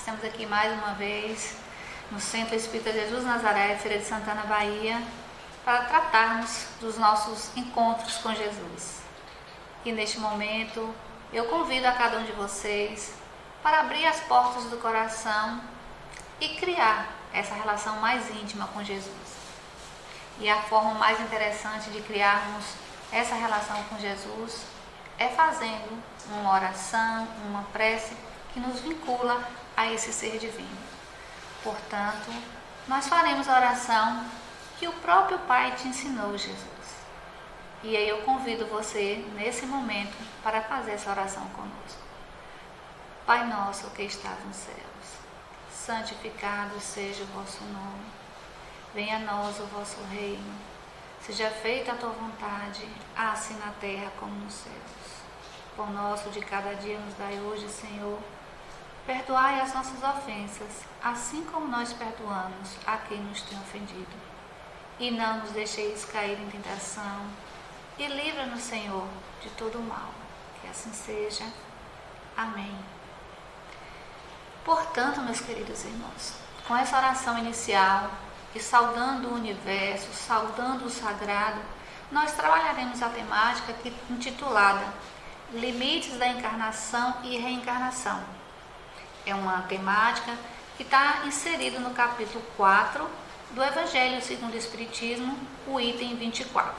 Estamos aqui mais uma vez no Centro Espírita Jesus Nazaré, Feira de Santana, Bahia, para tratarmos dos nossos encontros com Jesus. E neste momento eu convido a cada um de vocês para abrir as portas do coração e criar essa relação mais íntima com Jesus. E a forma mais interessante de criarmos essa relação com Jesus é fazendo uma oração, uma prece que nos vincula a esse ser divino. Portanto, nós faremos a oração que o próprio Pai te ensinou, Jesus. E aí eu convido você, nesse momento, para fazer essa oração conosco. Pai nosso que estás nos céus, santificado seja o vosso nome. Venha a nós o vosso reino. Seja feita a tua vontade, assim na terra como nos céus. Pão nosso de cada dia nos dai hoje, Senhor. Perdoai as nossas ofensas, assim como nós perdoamos a quem nos tem ofendido. E não nos deixeis cair em tentação, e livra-nos, Senhor, de todo o mal. Que assim seja. Amém. Portanto, meus queridos irmãos, com essa oração inicial, e saudando o universo, saudando o sagrado, nós trabalharemos a temática intitulada Limites da Encarnação e Reencarnação. É uma temática que está inserida no capítulo 4 do Evangelho segundo o Espiritismo, o item 24.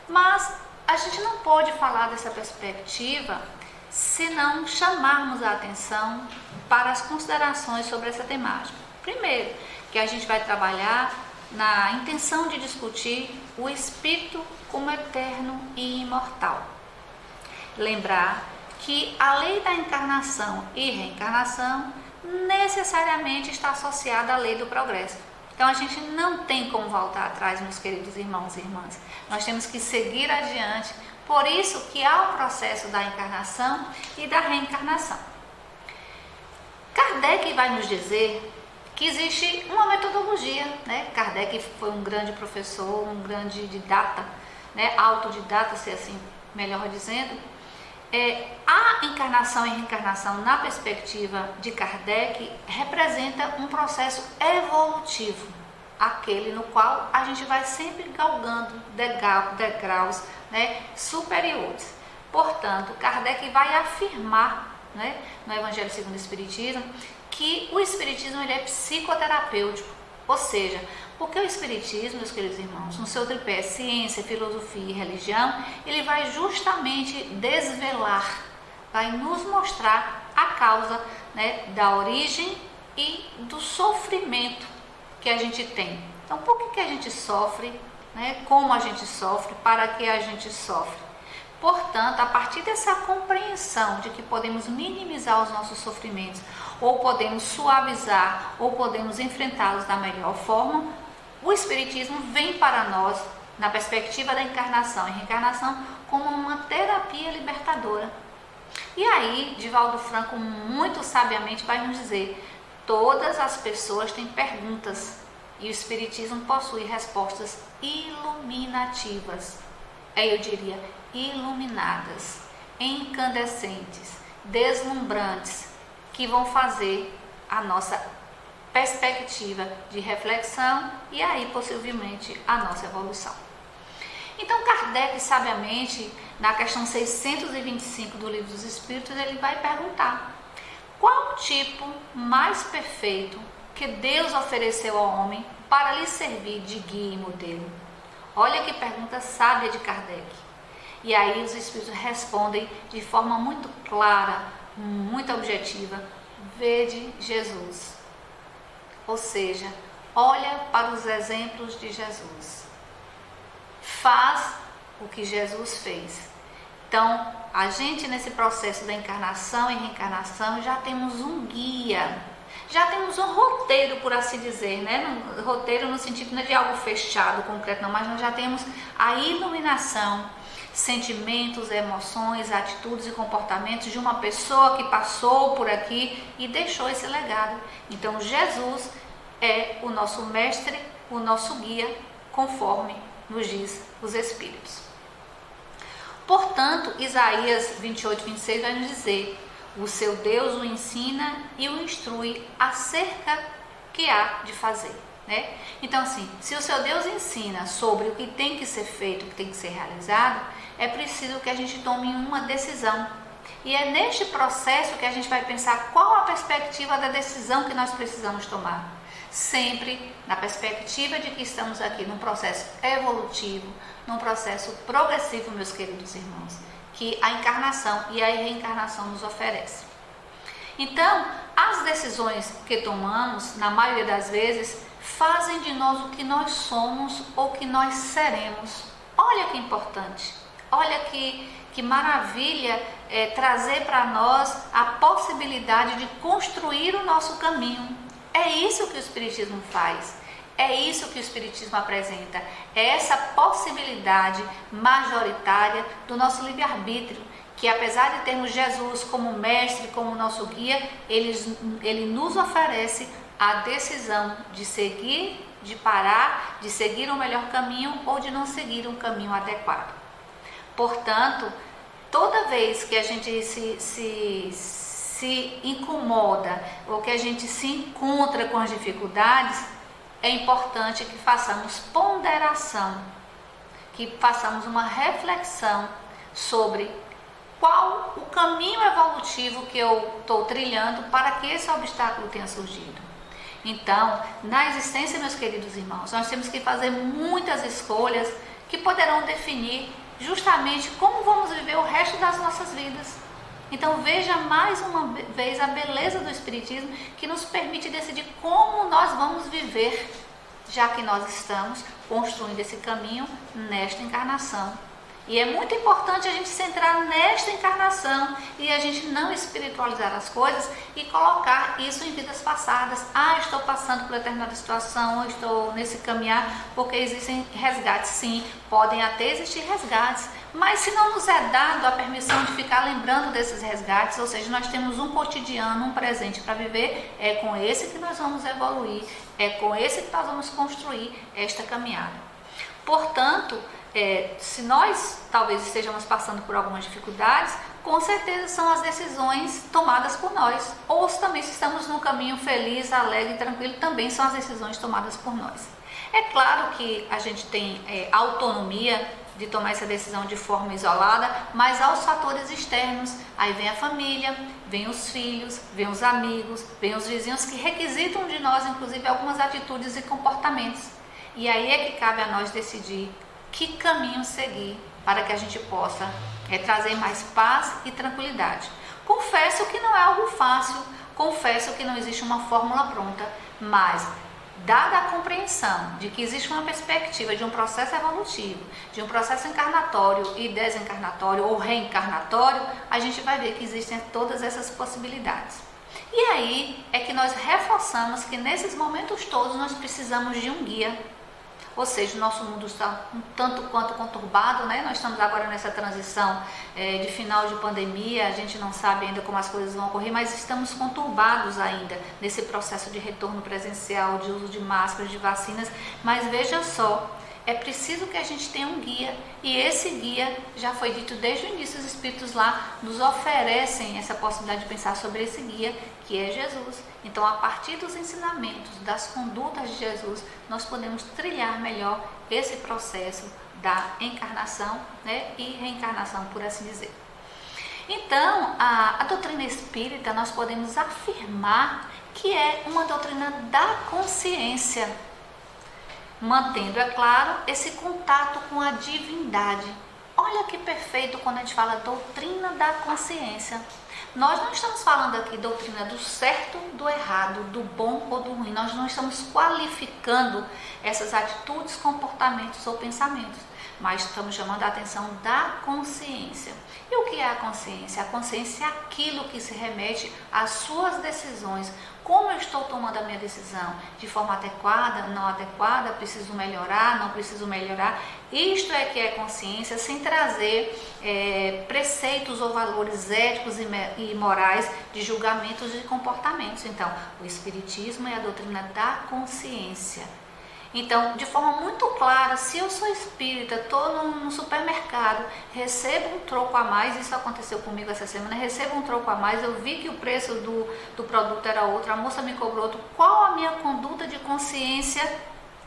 Mas a gente não pode falar dessa perspectiva se não chamarmos a atenção para as considerações sobre essa temática. Primeiro, que a gente vai trabalhar na intenção de discutir o espírito como eterno e imortal. Lembrar que a lei da encarnação e reencarnação necessariamente está associada à lei do progresso. Então a gente não tem como voltar atrás, meus queridos irmãos e irmãs. Nós temos que seguir adiante. Por isso que há o processo da encarnação e da reencarnação. Kardec vai nos dizer que existe uma metodologia, né? Kardec foi um grande professor, um grande didata, né? Autodidata, se assim melhor dizendo. A encarnação e reencarnação, na perspectiva de Kardec, representa um processo evolutivo, aquele no qual a gente vai sempre galgando degraus, né, superiores. Portanto, Kardec vai afirmar, né, no Evangelho segundo o Espiritismo, que o Espiritismo ele é psicoterapêutico, ou seja, porque o Espiritismo, meus queridos irmãos, no seu tripé ciência, filosofia e religião, ele vai justamente desvelar, vai nos mostrar a causa, né, da origem e do sofrimento que a gente tem. Então, por que a gente sofre, né, como a gente sofre, para que a gente sofre? Portanto, a partir dessa compreensão de que podemos minimizar os nossos sofrimentos, ou podemos suavizar, ou podemos enfrentá-los da melhor forma, o Espiritismo vem para nós, na perspectiva da encarnação e reencarnação, como uma terapia libertadora. E aí, Divaldo Franco muito sabiamente vai nos dizer: todas as pessoas têm perguntas e o Espiritismo possui respostas iluminativas. Eu diria iluminadas, incandescentes, deslumbrantes, que vão fazer a nossa perspectiva de reflexão e aí possivelmente a nossa evolução. Então Kardec sabiamente, na questão 625 do Livro dos Espíritos, ele vai perguntar: qual o tipo mais perfeito que Deus ofereceu ao homem para lhe servir de guia e modelo? Olha que pergunta sábia de Kardec. E aí os Espíritos respondem de forma muito clara, muito objetiva: vede Jesus. Ou seja, olha para os exemplos de Jesus. Faz o que Jesus fez. Então, a gente nesse processo da encarnação e reencarnação já temos um guia, já temos um roteiro, por assim dizer, né? Roteiro no sentido não é de algo fechado, concreto, não, mas nós já temos a iluminação, sentimentos, emoções, atitudes e comportamentos de uma pessoa que passou por aqui e deixou esse legado. Então Jesus é o nosso mestre, o nosso guia, conforme nos diz os Espíritos. Portanto, Isaías 28, 26 vai nos dizer: O seu Deus o ensina e o instrui acerca que há de fazer, né? Então, assim, se o seu Deus ensina sobre o que tem que ser feito, o que tem que ser realizado, é preciso que a gente tome uma decisão. E é neste processo que a gente vai pensar qual a perspectiva da decisão que nós precisamos tomar. Sempre na perspectiva de que estamos aqui num processo evolutivo, num processo progressivo, meus queridos irmãos, que a encarnação e a reencarnação nos oferece. Então, as decisões que tomamos, na maioria das vezes, fazem de nós o que nós somos ou o que nós seremos. Olha que importante, olha que maravilha trazer para nós a possibilidade de construir o nosso caminho. É isso que o Espiritismo faz, é isso que o Espiritismo apresenta, é essa possibilidade majoritária do nosso livre-arbítrio, que apesar de termos Jesus como mestre, como nosso guia, ele nos oferece a decisão de seguir, de parar, de seguir o melhor caminho ou de não seguir um caminho adequado. Portanto, toda vez que a gente se incomoda ou que a gente se encontra com as dificuldades, é importante que façamos ponderação, que façamos uma reflexão sobre qual o caminho evolutivo que eu estou trilhando para que esse obstáculo tenha surgido. Então, na existência, meus queridos irmãos, nós temos que fazer muitas escolhas que poderão definir justamente como vamos viver o resto das nossas vidas. Então veja mais uma vez a beleza do Espiritismo, que nos permite decidir como nós vamos viver, já que nós estamos construindo esse caminho nesta encarnação. E é muito importante a gente centrar nesta encarnação e a gente não espiritualizar as coisas e colocar isso em vidas passadas. Estou passando por determinada situação, estou nesse caminhar, porque existem resgates. Sim, podem até existir resgates, mas se não nos é dado a permissão de ficar lembrando desses resgates, ou seja, nós temos um cotidiano, um presente para viver, é com esse que nós vamos evoluir, é com esse que nós vamos construir esta caminhada. Portanto, se nós talvez estejamos passando por algumas dificuldades, com certeza são as decisões tomadas por nós. Ou também se estamos num caminho feliz, alegre e tranquilo, também são as decisões tomadas por nós. É claro que a gente tem autonomia de tomar essa decisão de forma isolada, mas há os fatores externos. Aí vem a família, vem os filhos, vem os amigos, vem os vizinhos que requisitam de nós, inclusive, algumas atitudes e comportamentos. E aí é que cabe a nós decidir que caminho seguir para que a gente possa trazer mais paz e tranquilidade. Confesso que não é algo fácil, confesso que não existe uma fórmula pronta, mas dada a compreensão de que existe uma perspectiva de um processo evolutivo, de um processo encarnatório e desencarnatório ou reencarnatório, a gente vai ver que existem todas essas possibilidades. E aí é que nós reforçamos que nesses momentos todos nós precisamos de um guia. Ou seja, o nosso mundo está um tanto quanto conturbado, né? Nós estamos agora nessa transição de final de pandemia, a gente não sabe ainda como as coisas vão ocorrer, mas estamos conturbados ainda nesse processo de retorno presencial, de uso de máscaras, de vacinas. Mas veja só, é preciso que a gente tenha um guia, e esse guia, já foi dito desde o início, os Espíritos lá nos oferecem essa possibilidade de pensar sobre esse guia, que é Jesus. Então, a partir dos ensinamentos, das condutas de Jesus, nós podemos trilhar melhor esse processo da encarnação, né, e reencarnação, por assim dizer. Então, a doutrina espírita, nós podemos afirmar que é uma doutrina da consciência, mantendo, é claro, esse contato com a divindade. Olha que perfeito quando a gente fala doutrina da consciência. Nós não estamos falando aqui doutrina do certo, do errado, do bom ou do ruim. Nós não estamos qualificando essas atitudes, comportamentos ou pensamentos, mas estamos chamando a atenção da consciência. E o que é a consciência? A consciência é aquilo que se remete às suas decisões. Como eu estou tomando a minha decisão? De forma adequada, não adequada? Preciso melhorar, não preciso melhorar? Isto é que é consciência, sem trazer preceitos ou valores éticos e morais de julgamentos e comportamentos. Então, o Espiritismo é a doutrina da consciência. Então, de forma muito clara, se eu sou espírita, estou no supermercado, recebo um troco a mais, isso aconteceu comigo essa semana, recebo um troco a mais, eu vi que o preço do produto era outro, a moça me cobrou outro, qual a minha conduta de consciência,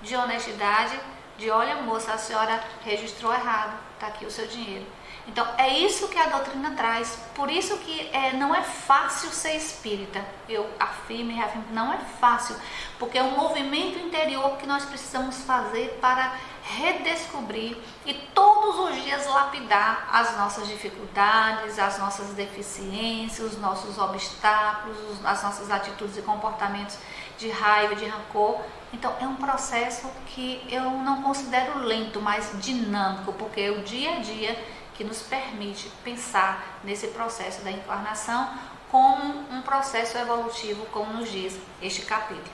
de honestidade, de olha moça, a senhora registrou errado, está aqui o seu dinheiro. Então, é isso que a doutrina traz. Por isso que não é fácil ser espírita. Eu afirmo e reafirmo, não é fácil. Porque é um movimento interior que nós precisamos fazer para redescobrir e todos os dias lapidar as nossas dificuldades, as nossas deficiências, os nossos obstáculos, as nossas atitudes e comportamentos de raiva, de rancor. Então, é um processo que eu não considero lento, mas dinâmico, porque é o dia a dia que nos permite pensar nesse processo da encarnação como um processo evolutivo, como nos diz este capítulo.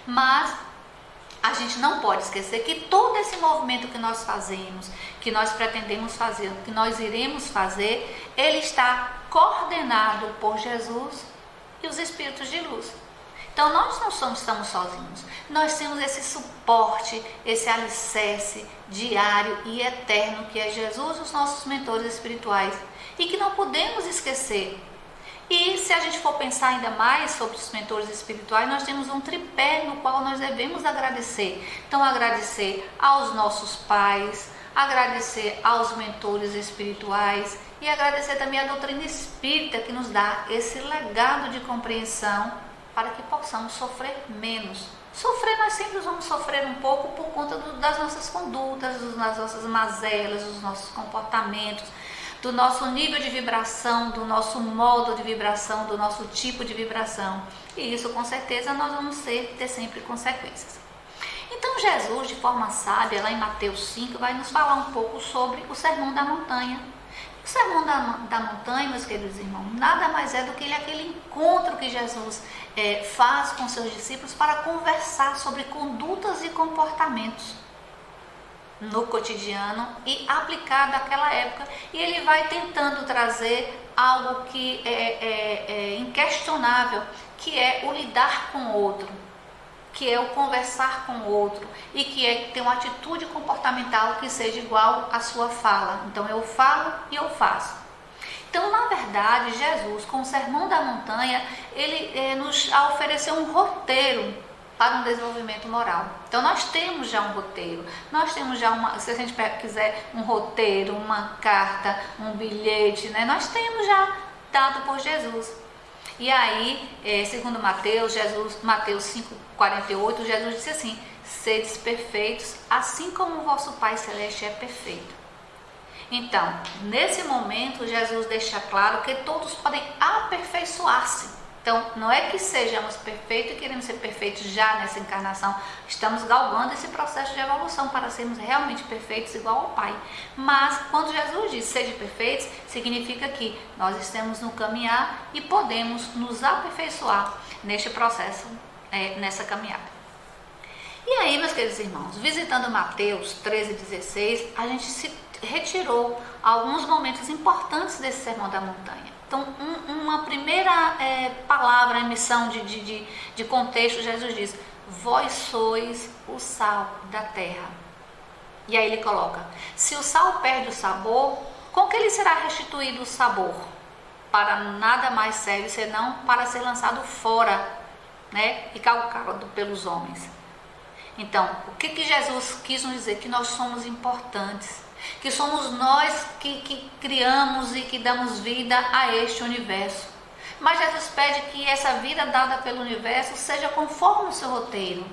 Mas a gente não pode esquecer que todo esse movimento que nós fazemos, que nós pretendemos fazer, que nós iremos fazer, ele está coordenado por Jesus e os Espíritos de Luz. Então, nós não estamos sozinhos, nós temos esse suporte, esse alicerce diário e eterno que é Jesus e os nossos mentores espirituais e que não podemos esquecer. E se a gente for pensar ainda mais sobre os mentores espirituais, nós temos um tripé no qual nós devemos agradecer. Então, agradecer aos nossos pais, agradecer aos mentores espirituais e agradecer também a doutrina espírita que nos dá esse legado de compreensão para que possamos sofrer menos. Sofrer, nós sempre vamos sofrer um pouco por conta das nossas condutas, das nossas mazelas, dos nossos comportamentos, do nosso nível de vibração, do nosso modo de vibração, do nosso tipo de vibração. E isso, com certeza, nós vamos ter sempre consequências. Então, Jesus, de forma sábia, lá em Mateus 5, vai nos falar um pouco sobre o Sermão da Montanha. O Sermão da Montanha, meus queridos irmãos, nada mais é do que aquele encontro que Jesus faz com seus discípulos para conversar sobre condutas e comportamentos no cotidiano e aplicado àquela época. E ele vai tentando trazer algo que é inquestionável, que é o lidar com o outro, que é o conversar com o outro e que é ter uma atitude comportamental que seja igual à sua fala. Então, eu falo e eu faço. Então, na verdade, Jesus, com o Sermão da Montanha, ele nos ofereceu um roteiro para um desenvolvimento moral. Então, nós temos já um roteiro, nós temos já se a gente quiser um roteiro, uma carta, um bilhete, né? Nós temos já dado por Jesus. E aí, segundo Mateus 5,48, Jesus disse assim: sedes perfeitos, assim como o vosso Pai Celeste é perfeito. Então, nesse momento, Jesus deixa claro que todos podem aperfeiçoar-se. Então, não é que sejamos perfeitos e queremos ser perfeitos já nessa encarnação. Estamos galgando esse processo de evolução para sermos realmente perfeitos igual ao Pai. Mas, quando Jesus diz sede perfeitos, significa que nós estamos no caminhar e podemos nos aperfeiçoar neste processo, nessa caminhada. E aí, meus queridos irmãos, visitando Mateus 13,16, a gente se retirou alguns momentos importantes desse Sermão da Montanha. Então, uma primeira palavra, emissão de contexto, Jesus diz: vós sois o sal da terra. E aí ele coloca: se o sal perde o sabor, com que lhe será restituído o sabor? Para nada mais serve senão para ser lançado fora, né, e calcado pelos homens. Então, o que Jesus quis nos dizer? Que nós somos importantes, que somos nós que criamos e que damos vida a este universo. Mas Jesus pede que essa vida dada pelo universo seja conforme o seu roteiro,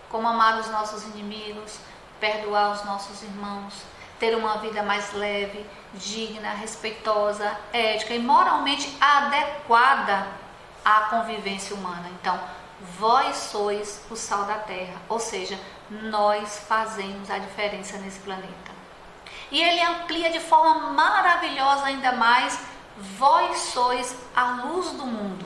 como amar os nossos inimigos, perdoar os nossos irmãos, ter uma vida mais leve, digna, respeitosa, ética e moralmente adequada à convivência humana. Então, vós sois o sal da terra, ou seja, nós fazemos a diferença nesse planeta. E ele amplia de forma maravilhosa ainda mais: vós sois a luz do mundo.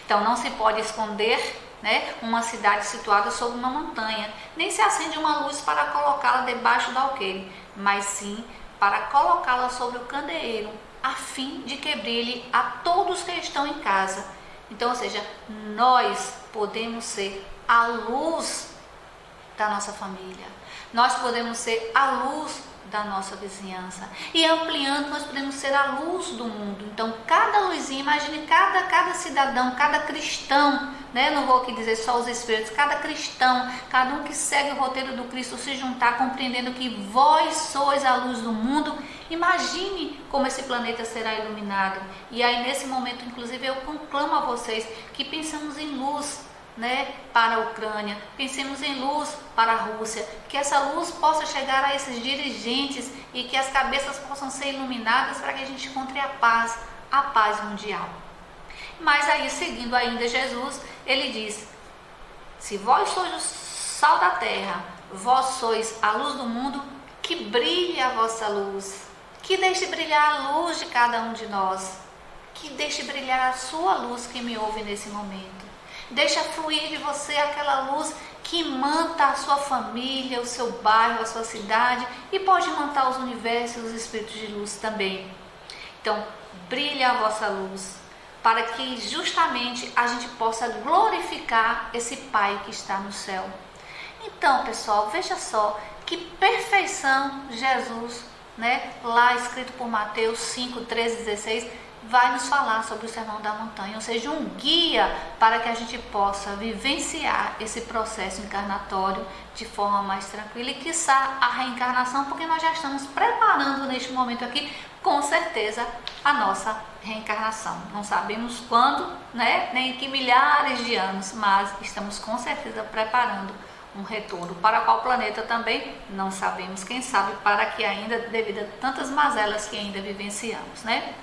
Então, não se pode esconder, né, uma cidade situada sobre uma montanha, nem se acende uma luz para colocá-la debaixo do alqueire, mas sim para colocá-la sobre o candeeiro, a fim de que brilhe a todos que estão em casa. Então, ou seja, nós podemos ser a luz da nossa família. Nós podemos ser a luz da nossa vizinhança. E ampliando, nós podemos ser a luz do mundo. Então, cada luzinha, imagine cada cidadão, cada cristão, né? Não vou aqui dizer só os espíritos, cada cristão, cada um que segue o roteiro do Cristo se juntar, compreendendo que vós sois a luz do mundo. Imagine como esse planeta será iluminado. E aí, nesse momento, inclusive, eu conclamo a vocês que pensamos em luz, né, para a Ucrânia, pensemos em luz para a Rússia, que essa luz possa chegar a esses dirigentes e que as cabeças possam ser iluminadas para que a gente encontre a paz mundial. Mas aí, seguindo ainda Jesus, ele diz: se vós sois o sal da terra, vós sois a luz do mundo, que brilhe a vossa luz, que deixe brilhar a luz de cada um de nós, que deixe brilhar a sua luz que me ouve nesse momento. Deixa fluir de você aquela luz que imanta a sua família, o seu bairro, a sua cidade e pode imantar os universos e os espíritos de luz também. Então, brilha a vossa luz para que justamente a gente possa glorificar esse Pai que está no céu. Então, pessoal, veja só que perfeição Jesus, né, lá escrito por Mateus 5, 13, 16, vai nos falar sobre o Sermão da Montanha, ou seja, um guia para que a gente possa vivenciar esse processo encarnatório de forma mais tranquila e quiçá a reencarnação, porque nós já estamos preparando neste momento aqui, com certeza, a nossa reencarnação. Não sabemos quando, né, nem que milhares de anos, mas estamos com certeza preparando um retorno. Para qual planeta também não sabemos, quem sabe para que ainda, devido a tantas mazelas que ainda vivenciamos, né?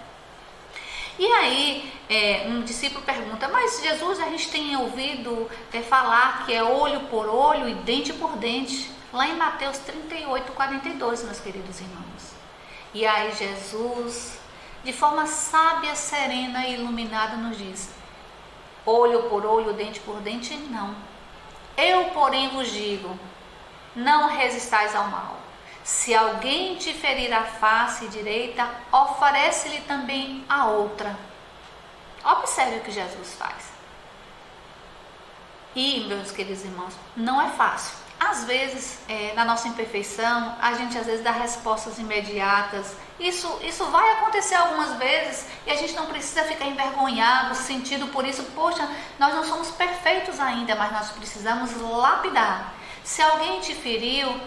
E aí, um discípulo pergunta: mas Jesus, a gente tem ouvido falar que é olho por olho e dente por dente, lá em Mateus 38, 42, meus queridos irmãos. E aí Jesus, de forma sábia, serena e iluminada, nos diz: olho por olho, dente por dente, não. Eu, porém, vos digo, não resistais ao mal. Se alguém te ferir a face direita, oferece-lhe também a outra. Observe o que Jesus faz. E, meus queridos irmãos, não é fácil. Às vezes, na nossa imperfeição, a gente às vezes dá respostas imediatas. Isso vai acontecer algumas vezes e a gente não precisa ficar envergonhado, sentido por isso. Poxa, nós não somos perfeitos ainda, mas nós precisamos lapidar. Se alguém te feriu,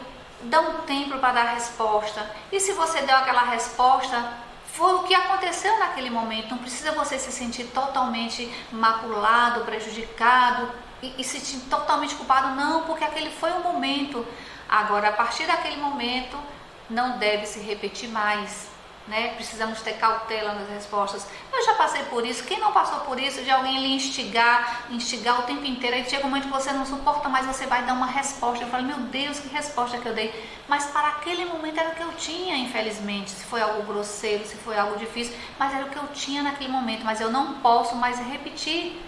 dá um tempo para dar a resposta. E se você deu aquela resposta, foi o que aconteceu naquele momento. Não precisa você se sentir totalmente maculado, prejudicado e se sentir totalmente culpado. Não, porque aquele foi o momento. Agora, a partir daquele momento, não deve se repetir mais, né? Precisamos ter cautela nas respostas. Eu já passei por isso. Quem não passou por isso, de alguém lhe instigar o tempo inteiro, aí chega um momento que você não suporta mais, você vai dar uma resposta. Eu falo: meu Deus, que resposta que eu dei. Mas para aquele momento era o que eu tinha, infelizmente. Se foi algo grosseiro, se foi algo difícil, mas era o que eu tinha naquele momento. Mas eu não posso mais repetir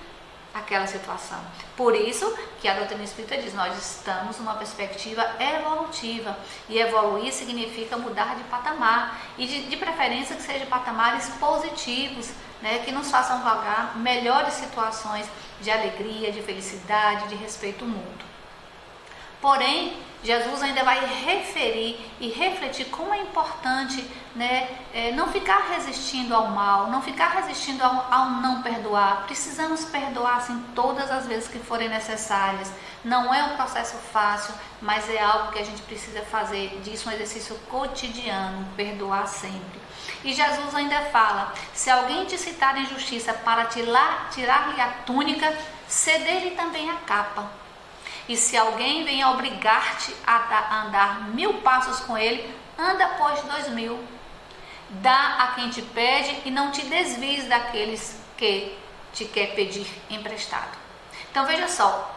aquela situação. Por isso que a doutrina espírita diz: nós estamos numa perspectiva evolutiva, e evoluir significa mudar de patamar, e de preferência que sejam patamares positivos, né, que nos façam vagar melhores situações de alegria, de felicidade, de respeito mútuo. Porém, Jesus ainda vai referir e refletir como é importante, né, não ficar resistindo ao mal, não ficar resistindo ao não perdoar. Precisamos perdoar, sim, todas as vezes que forem necessárias. Não é um processo fácil, mas é algo que a gente precisa fazer disso um exercício cotidiano, perdoar sempre. E Jesus ainda fala: se alguém te citar injustiça para tirar-lhe a túnica, ceder-lhe também a capa. E se alguém vem obrigar-te a andar 1000 passos com ele, anda pois 2000. Dá a quem te pede e não te desvies daqueles que te quer pedir emprestado. Então veja só,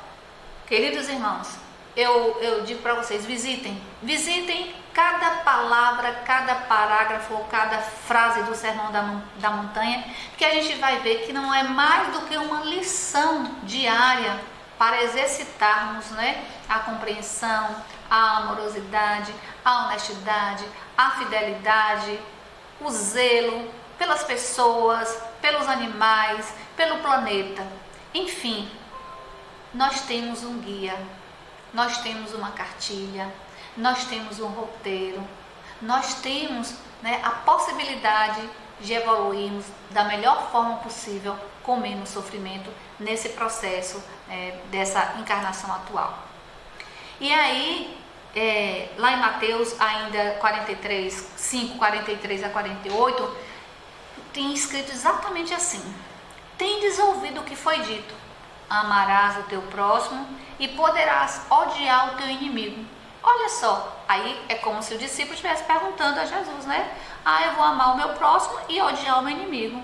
queridos irmãos, eu digo para vocês: visitem cada palavra, cada parágrafo ou cada frase do Sermão da Montanha, que a gente vai ver que não é mais do que uma lição diária para exercitarmos, né, a compreensão, a amorosidade, a honestidade, a fidelidade, o zelo pelas pessoas, pelos animais, pelo planeta. Enfim, nós temos um guia, nós temos uma cartilha, nós temos um roteiro, nós temos, né, a possibilidade de evoluirmos da melhor forma possível, com menos sofrimento, nesse processo dessa encarnação atual. E aí, lá em Mateus, ainda 43, 5, 43 a 48, tem escrito exatamente assim: tendes ouvido o que foi dito, amarás o teu próximo e poderás odiar o teu inimigo. Olha só, aí é como se o discípulo estivesse perguntando a Jesus, né? Eu vou amar o meu próximo e odiar o meu inimigo.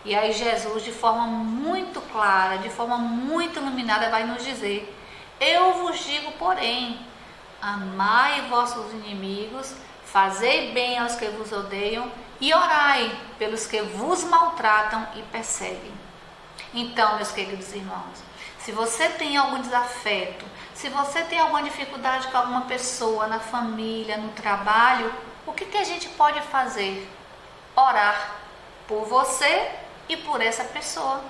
E aí Jesus, de forma muito clara, de forma muito iluminada, vai nos dizer: eu vos digo, porém, amai vossos inimigos, fazei bem aos que vos odeiam e orai pelos que vos maltratam e perseguem. Então, meus queridos irmãos, se você tem algum desafeto, se você tem alguma dificuldade com alguma pessoa na família, no trabalho, o que a gente pode fazer? Orar por você e por essa pessoa.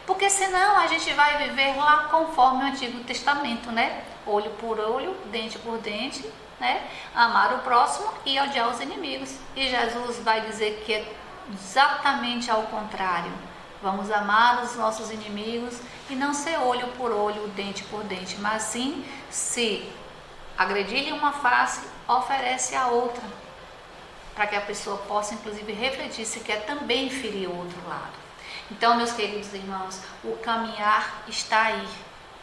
Porque senão a gente vai viver lá conforme o Antigo Testamento, né? Olho por olho, dente por dente, né? Amar o próximo e odiar os inimigos. E Jesus vai dizer que é exatamente ao contrário. Vamos amar os nossos inimigos e não ser olho por olho, dente por dente, mas sim, se agredir-lhe uma face, oferece a outra, para que a pessoa possa inclusive refletir se quer também ferir o outro lado. Então, meus queridos irmãos, o caminhar está aí,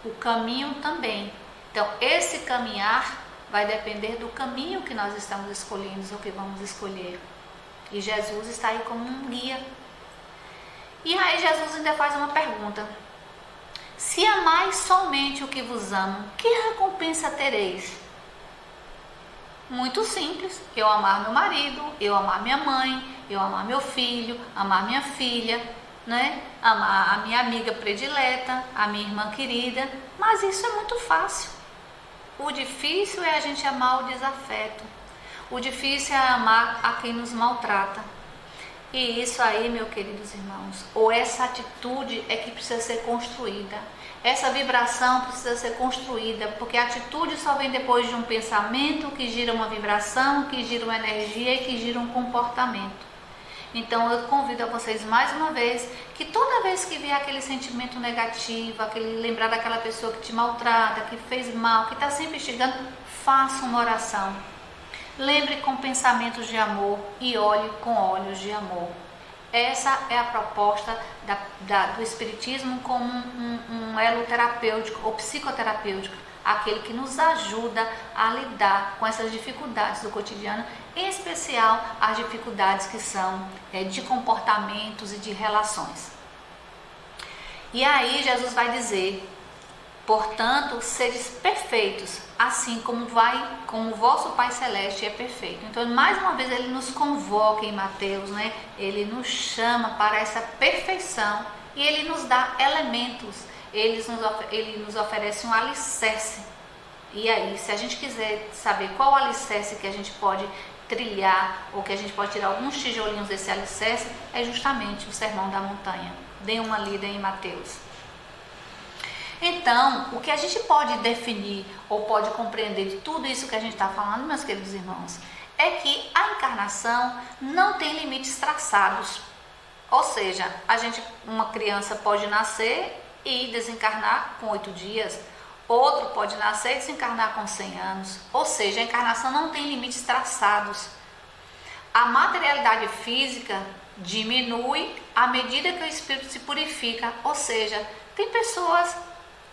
o caminho também. Então, esse caminhar vai depender do caminho que nós estamos escolhendo ou que vamos escolher. E Jesus está aí como um guia. E aí Jesus ainda faz uma pergunta: se amais somente o que vos amam, que recompensa tereis? Muito simples: eu amar meu marido, eu amar minha mãe, eu amar meu filho, amar minha filha, né? Amar a minha amiga predileta, a minha irmã querida. Mas isso é muito fácil. O difícil é a gente amar o desafeto. O difícil é amar a quem nos maltrata. E isso aí, meus queridos irmãos, ou essa atitude é que precisa ser construída. Essa vibração precisa ser construída, porque a atitude só vem depois de um pensamento que gira uma vibração, que gira uma energia e que gira um comportamento. Então eu convido a vocês mais uma vez, que toda vez que vier aquele sentimento negativo, lembrar daquela pessoa que te maltrata, que fez mal, que está sempre instigando, faça uma oração. Lembre com pensamentos de amor e olhe com olhos de amor. Essa é a proposta do Espiritismo como um elo terapêutico ou psicoterapêutico, aquele que nos ajuda a lidar com essas dificuldades do cotidiano, em especial as dificuldades que são de comportamentos e de relações. E aí Jesus vai dizer: portanto, seres perfeitos, assim como o vosso Pai Celeste é perfeito. Então, mais uma vez, ele nos convoca em Mateus, né? Ele nos chama para essa perfeição e ele nos dá elementos, ele nos oferece um alicerce. E aí, se a gente quiser saber qual alicerce que a gente pode trilhar ou que a gente pode tirar alguns tijolinhos desse alicerce, é justamente o Sermão da Montanha. Dê uma lida em Mateus. Então, o que a gente pode definir ou pode compreender de tudo isso que a gente está falando, meus queridos irmãos, é que a encarnação não tem limites traçados. Ou seja, uma criança pode nascer e desencarnar com 8 dias, outro pode nascer e desencarnar com 100 anos. Ou seja, a encarnação não tem limites traçados. A materialidade física diminui à medida que o espírito se purifica. Ou seja, tem pessoas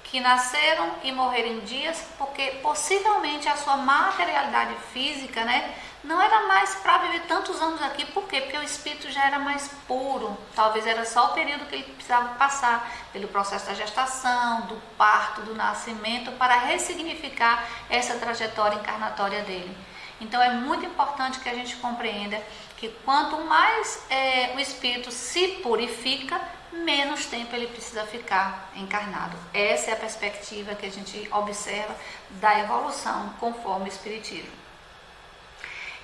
que nasceram e morreram em dias porque possivelmente a sua materialidade física, né, não era mais para viver tantos anos aqui. Por quê? Porque o espírito já era mais puro. Talvez era só o período que ele precisava passar pelo processo da gestação, do parto, do nascimento, para ressignificar essa trajetória encarnatória dele. Então é muito importante que a gente compreenda que quanto mais o espírito se purifica, menos tempo ele precisa ficar encarnado. Essa é a perspectiva que a gente observa da evolução conforme o Espiritismo.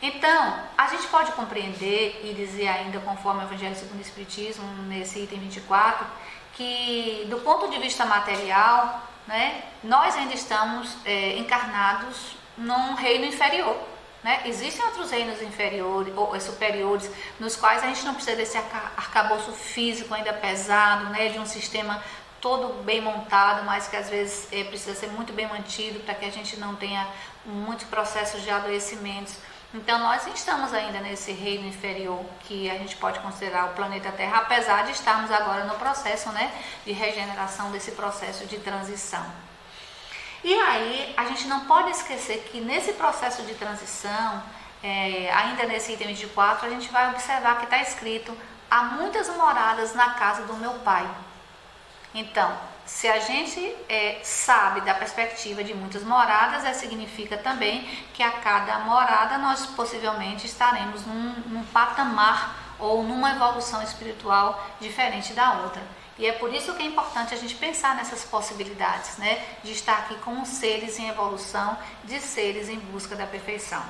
Então, a gente pode compreender e dizer ainda, conforme o Evangelho segundo o Espiritismo, nesse item 24, que do ponto de vista material, né, nós ainda estamos encarnados num reino inferior. Né? Existem outros reinos inferiores ou superiores, nos quais a gente não precisa desse arcabouço físico ainda pesado, né? De um sistema todo bem montado, mas que às vezes precisa ser muito bem mantido para que a gente não tenha muitos processos de adoecimentos. Então nós estamos ainda nesse reino inferior que a gente pode considerar o planeta Terra, apesar de estarmos agora no processo, né, de regeneração, desse processo de transição. E aí a gente não pode esquecer que nesse processo de transição, ainda nesse item 24, a gente vai observar que está escrito: há muitas moradas na casa do meu pai. Então, se a gente sabe da perspectiva de muitas moradas, significa também que a cada morada nós possivelmente estaremos num patamar ou numa evolução espiritual diferente da outra. E é por isso que é importante a gente pensar nessas possibilidades, né? De estar aqui como seres em evolução, de seres em busca da perfeição.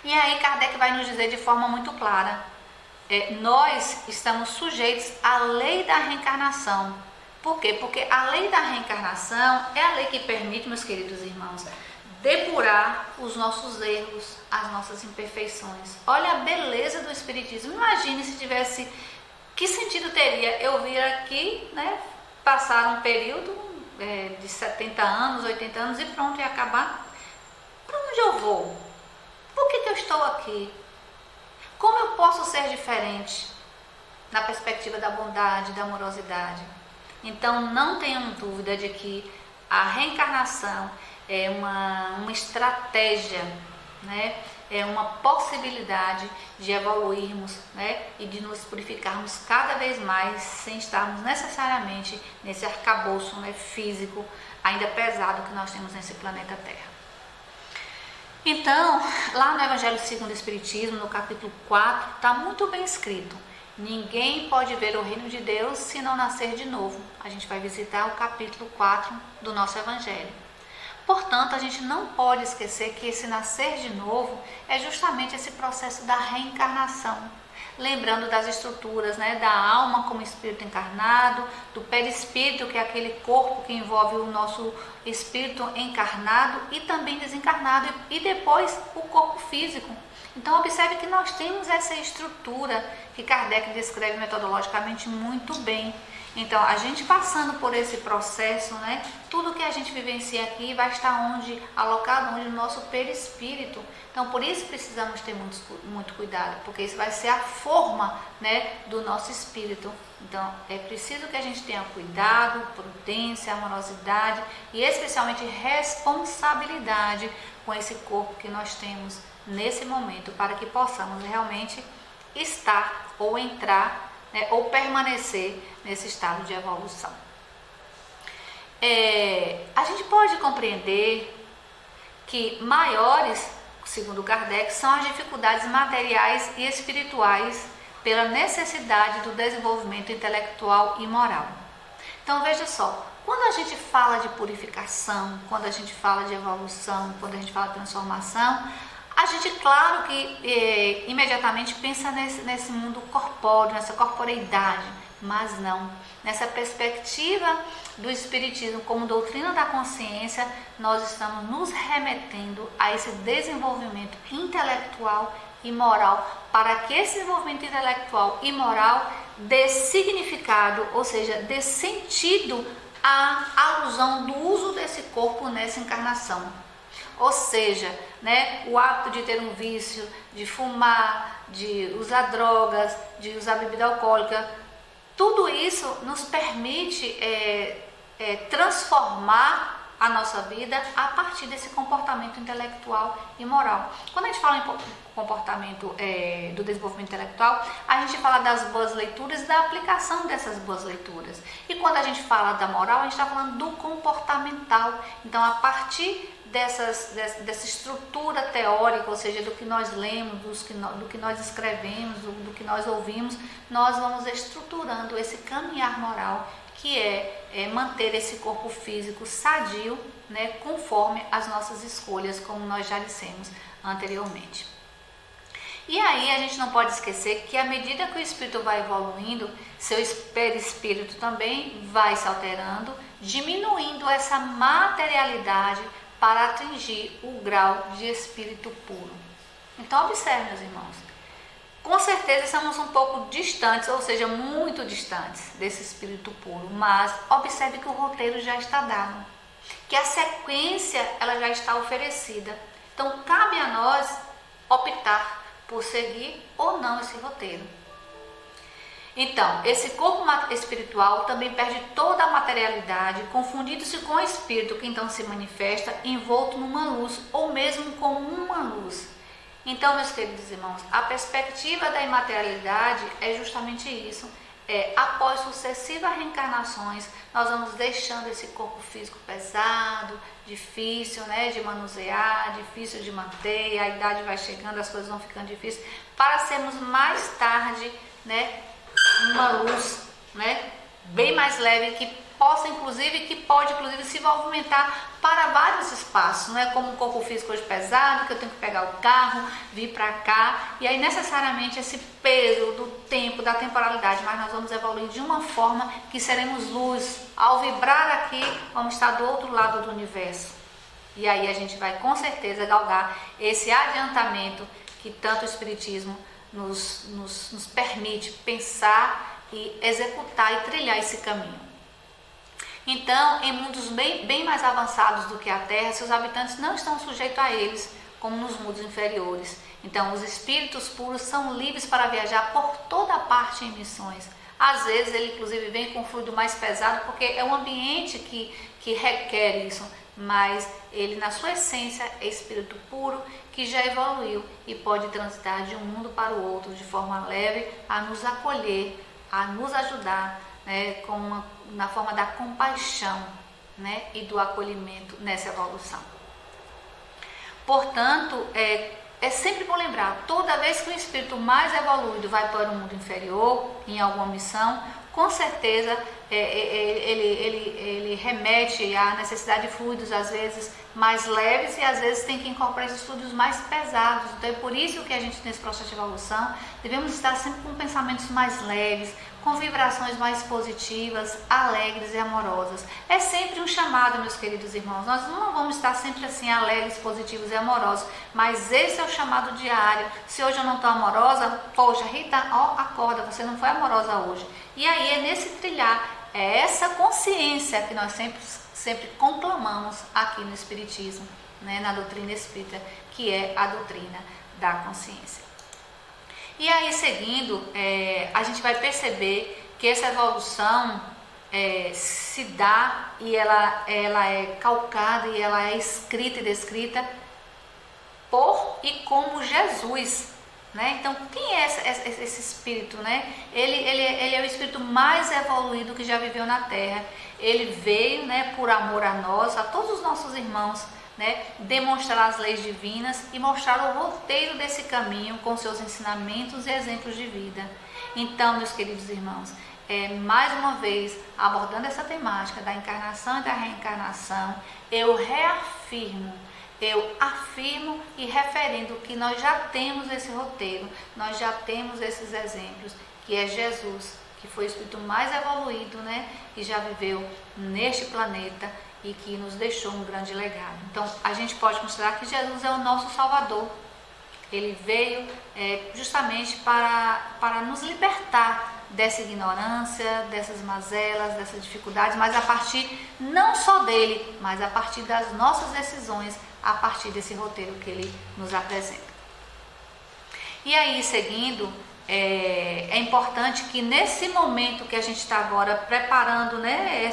E aí Kardec vai nos dizer de forma muito clara: nós estamos sujeitos à lei da reencarnação. Por quê? Porque a lei da reencarnação é a lei que permite, meus queridos irmãos, depurar os nossos erros, as nossas imperfeições. Olha a beleza do Espiritismo. Imagine se tivesse... Que sentido teria eu vir aqui, né, passar um período de 70 anos, 80 anos e pronto, e acabar? Para onde eu vou? Por que eu estou aqui? Como eu posso ser diferente na perspectiva da bondade, da amorosidade? Então não tenham dúvida de que a reencarnação é uma estratégia, né? É uma possibilidade de evoluirmos, né, e de nos purificarmos cada vez mais, sem estarmos necessariamente nesse arcabouço, né, físico ainda pesado que nós temos nesse planeta Terra. Então, lá no Evangelho segundo o Espiritismo, no capítulo 4, está muito bem escrito: ninguém pode ver o reino de Deus se não nascer de novo. A gente vai visitar o capítulo 4 do nosso Evangelho. Portanto, a gente não pode esquecer que esse nascer de novo é justamente esse processo da reencarnação. Lembrando das estruturas, né, da alma como espírito encarnado, do perispírito, que é aquele corpo que envolve o nosso espírito encarnado e também desencarnado, e depois o corpo físico. Então observe que nós temos essa estrutura que Kardec descreve metodologicamente muito bem. Então, a gente passando por esse processo, né, tudo que a gente vivencia aqui vai estar alocado onde? No nosso perispírito. Então, por isso precisamos ter muito cuidado, porque isso vai ser a forma, né, do nosso espírito. Então, é preciso que a gente tenha cuidado, prudência, amorosidade e especialmente responsabilidade com esse corpo que nós temos nesse momento, para que possamos realmente estar ou entrar, né, ou permanecer nesse estado de evolução. A gente pode compreender que maiores, segundo Kardec, são as dificuldades materiais e espirituais pela necessidade do desenvolvimento intelectual e moral. Então veja só, quando a gente fala de purificação, quando a gente fala de evolução, quando a gente fala de transformação, a gente, claro que imediatamente pensa nesse mundo corpóreo, nessa corporeidade, mas não. Nessa perspectiva do Espiritismo como doutrina da consciência, nós estamos nos remetendo a esse desenvolvimento intelectual e moral, para que esse desenvolvimento intelectual e moral dê significado, ou seja, dê sentido à alusão do uso desse corpo nessa encarnação. Ou seja, né, o hábito de ter um vício, de fumar, de usar drogas, de usar bebida alcoólica, tudo isso nos permite transformar a nossa vida a partir desse comportamento intelectual e moral. Quando a gente fala em comportamento do desenvolvimento intelectual, a gente fala das boas leituras e da aplicação dessas boas leituras. E quando a gente fala da moral, a gente está falando do comportamental. Então, a partir dessa estrutura teórica, ou seja, do que nós lemos, do que nós escrevemos, do que nós ouvimos, nós vamos estruturando esse caminhar moral, que é manter esse corpo físico sadio, né, conforme as nossas escolhas, como nós já dissemos anteriormente. E aí a gente não pode esquecer que à medida que o espírito vai evoluindo, seu perispírito também vai se alterando, diminuindo essa materialidade para atingir o grau de espírito puro. Então observe, meus irmãos, com certeza estamos um pouco distantes, ou seja, muito distantes desse espírito puro, mas observe que o roteiro já está dado, que a sequência ela já está oferecida. Então cabe a nós optar por seguir ou não esse roteiro. Então, esse corpo espiritual também perde toda a materialidade, confundindo-se com o espírito que então se manifesta envolto numa luz, ou mesmo como uma luz. Então, meus queridos irmãos, a perspectiva da imaterialidade é justamente isso. Após sucessivas reencarnações, nós vamos deixando esse corpo físico pesado, difícil, né, de manusear, difícil de manter, a idade vai chegando, as coisas vão ficando difíceis, para sermos mais tarde, né, uma luz, né, bem mais leve, que pode inclusive se movimentar para vários espaços, não é como um corpo físico hoje pesado, que eu tenho que pegar o carro, vir para cá, e aí necessariamente esse peso do tempo, da temporalidade, mas nós vamos evoluir de uma forma que seremos luz. Ao vibrar aqui, vamos estar do outro lado do universo. E aí a gente vai com certeza galgar esse adiantamento que tanto o Espiritismo nos permite pensar e executar e trilhar esse caminho. Então, em mundos bem mais avançados do que a Terra, seus habitantes não estão sujeitos a eles, como nos mundos inferiores. Então, os espíritos puros são livres para viajar por toda parte em missões. Às vezes, ele inclusive vem com um fluido mais pesado, porque é um ambiente que requer isso. Mas ele, na sua essência, é espírito puro, que já evoluiu e pode transitar de um mundo para o outro de forma leve, a nos acolher, a nos ajudar, né, na forma da compaixão, né, e do acolhimento nessa evolução. Portanto, é sempre bom lembrar, toda vez que o espírito mais evoluído vai para o mundo inferior, em alguma missão, com certeza ele remete à necessidade de fluidos, às vezes mais leves, e às vezes tem que incorporar esses fluidos mais pesados. Então é por isso que a gente, nesse processo de evolução, devemos estar sempre com pensamentos mais leves, com vibrações mais positivas, alegres e amorosas. É sempre um chamado, meus queridos irmãos. Nós não vamos estar sempre assim alegres, positivos e amorosos, mas esse é o chamado diário. Se hoje eu não estou amorosa, poxa, Rita, acorda, você não foi amorosa hoje. E aí é nesse trilhar, é essa consciência que nós sempre conclamamos aqui no Espiritismo, né, na doutrina espírita, que é a doutrina da consciência. E aí, seguindo, a gente vai perceber que essa evolução se dá e ela é calcada e ela é escrita e descrita por e como Jesus, né? Então, quem é esse espírito, né? Ele é o espírito mais evoluído que já viveu na Terra. Ele veio, né, por amor a nós, a todos os nossos irmãos, né, demonstrar as leis divinas e mostrar o roteiro desse caminho com seus ensinamentos e exemplos de vida. Então, meus queridos irmãos, mais uma vez, abordando essa temática da encarnação e da reencarnação, eu afirmo e referindo que nós já temos esse roteiro, nós já temos esses exemplos, que é Jesus, que foi o espírito mais evoluído, né, e já viveu neste planeta e que nos deixou um grande legado. Então, a gente pode considerar que Jesus é o nosso Salvador. Ele veio justamente para nos libertar dessa ignorância, dessas mazelas, dessas dificuldades, mas a partir não só dele, mas a partir das nossas decisões, a partir desse roteiro que ele nos apresenta. E aí, seguindo, é importante que nesse momento que a gente está agora preparando, né,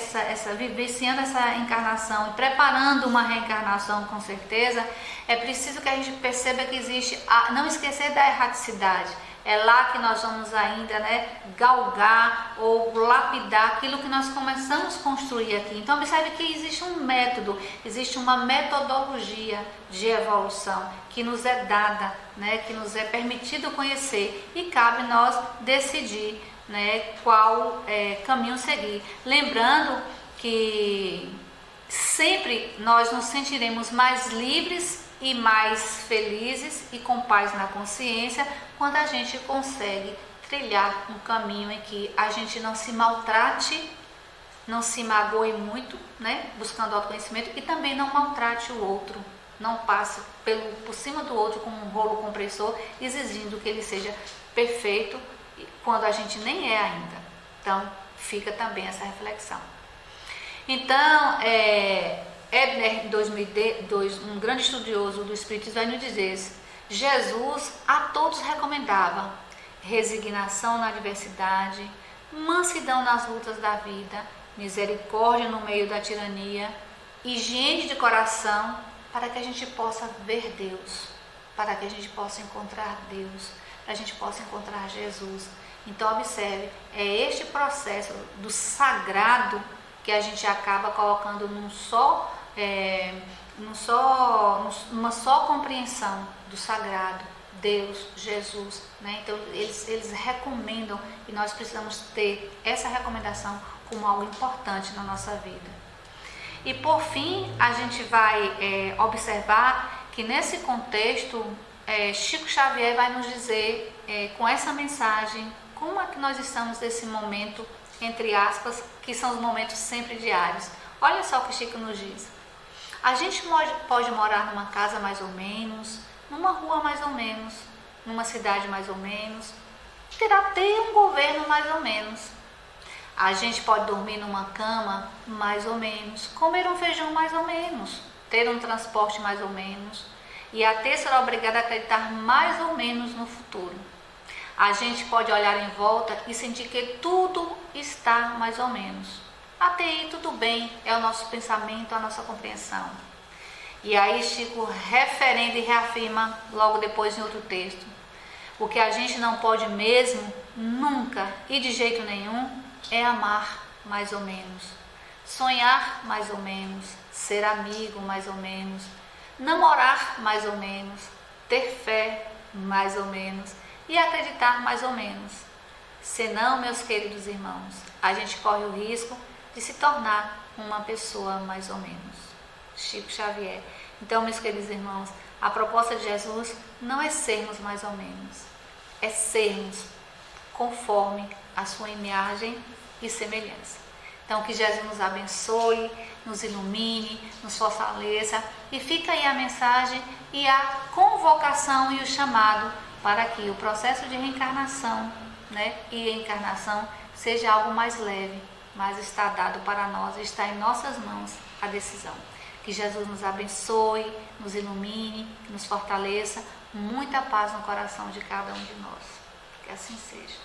vivenciando essa encarnação e preparando uma reencarnação, com certeza, é preciso que a gente perceba que existe, não esquecer da erraticidade. É lá que nós vamos ainda, né, galgar ou lapidar aquilo que nós começamos a construir aqui. Então observe que existe um método, existe uma metodologia de evolução que nos é dada, né, que nos é permitido conhecer, e cabe nós decidir, né, qual caminho seguir. Lembrando que sempre nós nos sentiremos mais livres e mais felizes e com paz na consciência quando a gente consegue trilhar um caminho em que a gente não se maltrate, não se magoe muito, né, buscando autoconhecimento, e também não maltrate o outro, não passe por cima do outro com um rolo compressor, exigindo que ele seja perfeito quando a gente nem é ainda. Então, fica também essa reflexão. Então, Ebner, em 2002, um grande estudioso do Espiritismo, vai nos dizer: Jesus a todos recomendava resignação na adversidade, mansidão nas lutas da vida, misericórdia no meio da tirania, higiene de coração, para que a gente possa ver Deus, para que a gente possa encontrar Deus, para que a gente possa encontrar Jesus. Então, observe, é este processo do sagrado que a gente acaba colocando numa só compreensão do sagrado, Deus, Jesus, né? Então eles recomendam, e nós precisamos ter essa recomendação como algo importante na nossa vida. E por fim, a gente vai observar que nesse contexto, Chico Xavier vai nos dizer, com essa mensagem, como é que nós estamos nesse momento, entre aspas, que são os momentos sempre diários. Olha só o que Chico nos diz: a gente pode morar numa casa mais ou menos, numa rua mais ou menos, numa cidade mais ou menos, ter um governo mais ou menos. A gente pode dormir numa cama mais ou menos, comer um feijão mais ou menos, ter um transporte mais ou menos, e até ser obrigado a acreditar mais ou menos no futuro. A gente pode olhar em volta e sentir que tudo está mais ou menos. Até aí tudo bem, é o nosso pensamento, a nossa compreensão. E aí Chico referenda e reafirma logo depois em outro texto: o que a gente não pode mesmo, nunca e de jeito nenhum, é amar mais ou menos, sonhar mais ou menos, ser amigo mais ou menos, namorar mais ou menos, ter fé mais ou menos e acreditar mais ou menos. Senão, meus queridos irmãos, a gente corre o risco de se tornar uma pessoa mais ou menos. Chico Xavier. Então, meus queridos irmãos, a proposta de Jesus não é sermos mais ou menos, é sermos conforme a sua imagem e semelhança. Então, que Jesus nos abençoe, nos ilumine, nos fortaleça, e fica aí a mensagem e a convocação e o chamado para que o processo de reencarnação, né, e encarnação seja algo mais leve, mas está dado para nós, está em nossas mãos a decisão. Que Jesus nos abençoe, nos ilumine, nos fortaleça, muita paz no coração de cada um de nós. Que assim seja.